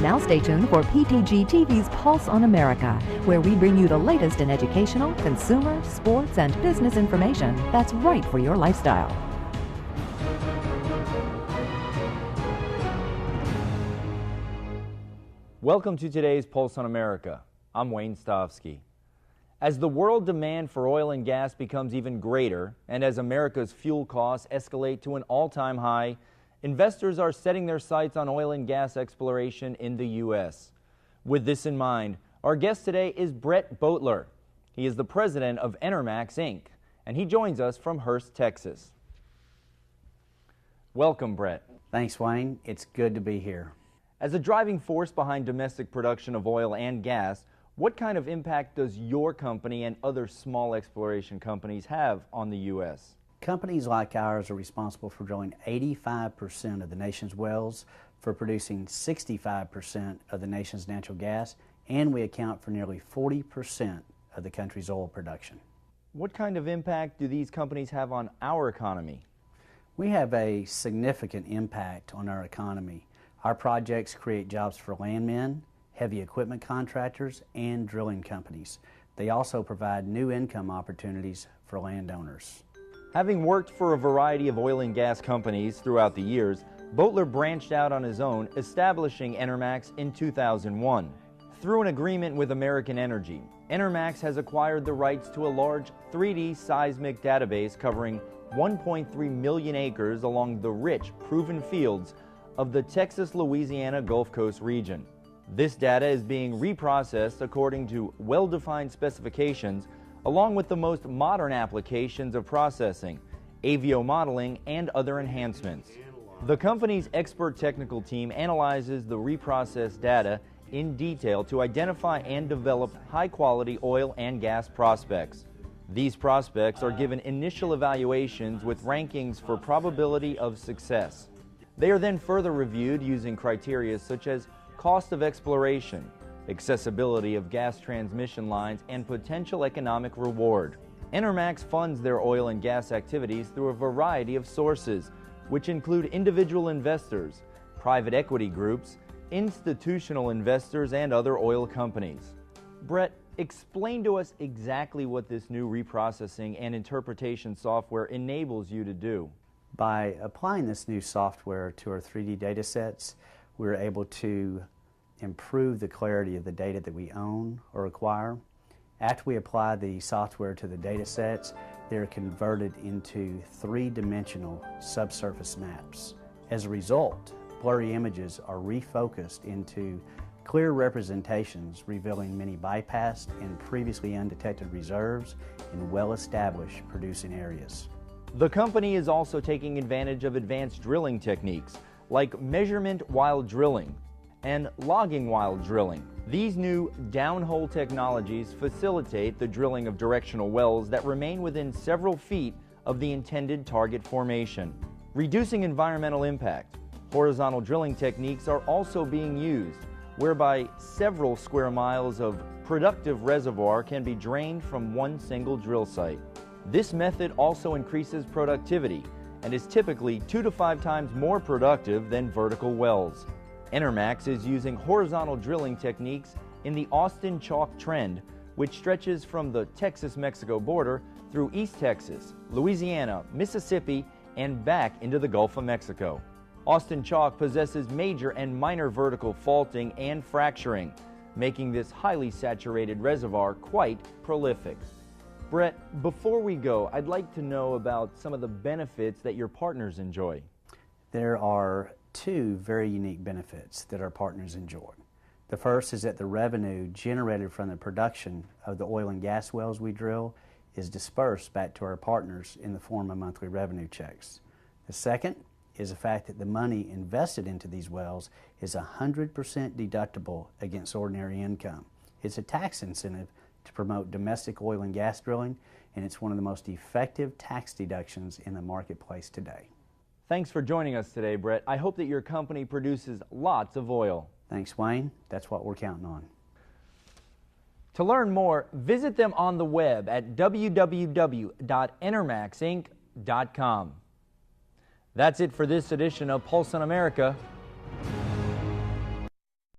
Now stay tuned for PTG TV's Pulse on America, where we bring you the latest in educational, consumer, sports, and business information that's right for your lifestyle. Welcome to today's Pulse on America. I'm Wayne Stavsky. As the world demand for oil and gas becomes even greater, and as America's fuel costs escalate to an all-time high, investors are setting their sights on oil and gas exploration in the U.S. With this in mind, our guest today is Brett Boatler. He is the president of Enermax, Inc., and he joins us from Hurst, Texas. Welcome, Brett. Thanks, Wayne. It's good to be here. As a driving force behind domestic production of oil and gas, what kind of impact does your company and other small exploration companies have on the U.S.? Companies like ours are responsible for drilling 85% of the nation's wells, for producing 65% of the nation's natural gas, and we account for nearly 40% of the country's oil production. What kind of impact do these companies have on our economy? We have a significant impact on our economy. Our projects create jobs for landmen, heavy equipment contractors, and drilling companies. They also provide new income opportunities for landowners. Having worked for a variety of oil and gas companies throughout the years, Boatler branched out on his own, establishing Enermax in 2001. Through an agreement with American Energy, Enermax has acquired the rights to a large 3D seismic database covering 1.3 million acres along the rich, proven fields of the Texas-Louisiana Gulf Coast region. This data is being reprocessed according to well-defined specifications, along with the most modern applications of processing, AVO modeling, and other enhancements. The company's expert technical team analyzes the reprocessed data in detail to identify and develop high-quality oil and gas prospects. These prospects are given initial evaluations with rankings for probability of success. They are then further reviewed using criteria such as cost of exploration, accessibility of gas transmission lines, and potential economic reward. Enermax funds their oil and gas activities through a variety of sources, which include individual investors, private equity groups, institutional investors, and other oil companies. Brett, explain to us exactly what this new reprocessing and interpretation software enables you to do. By applying this new software to our 3D data sets, we're able to improve the clarity of the data that we own or acquire. After we apply the software to the data sets, they're converted into three-dimensional subsurface maps. As a result, blurry images are refocused into clear representations revealing many bypassed and previously undetected reserves in well-established producing areas. The company is also taking advantage of advanced drilling techniques like measurement while drilling and logging while drilling. These new downhole technologies facilitate the drilling of directional wells that remain within several feet of the intended target formation. Reducing environmental impact, horizontal drilling techniques are also being used, whereby several square miles of productive reservoir can be drained from one single drill site. This method also increases productivity and is typically 2 to 5 times more productive than vertical wells. Enermax is using horizontal drilling techniques in the Austin Chalk Trend, which stretches from the Texas-Mexico border through East Texas, Louisiana, Mississippi, and back into the Gulf of Mexico. Austin Chalk possesses major and minor vertical faulting and fracturing, making this highly saturated reservoir quite prolific. Brett, before we go, I'd like to know about some of the benefits that your partners enjoy. There are two very unique benefits that our partners enjoy. The first is that the revenue generated from the production of the oil and gas wells we drill is dispersed back to our partners in the form of monthly revenue checks. The second is the fact that the money invested into these wells is 100% deductible against ordinary income. It's a tax incentive to promote domestic oil and gas drilling, and it's one of the most effective tax deductions in the marketplace today. Thanks for joining us today, Brett. I hope that your company produces lots of oil. Thanks, Wayne. That's what we're counting on. To learn more, visit them on the web at www.enermaxinc.com. That's it for this edition of Pulse on America.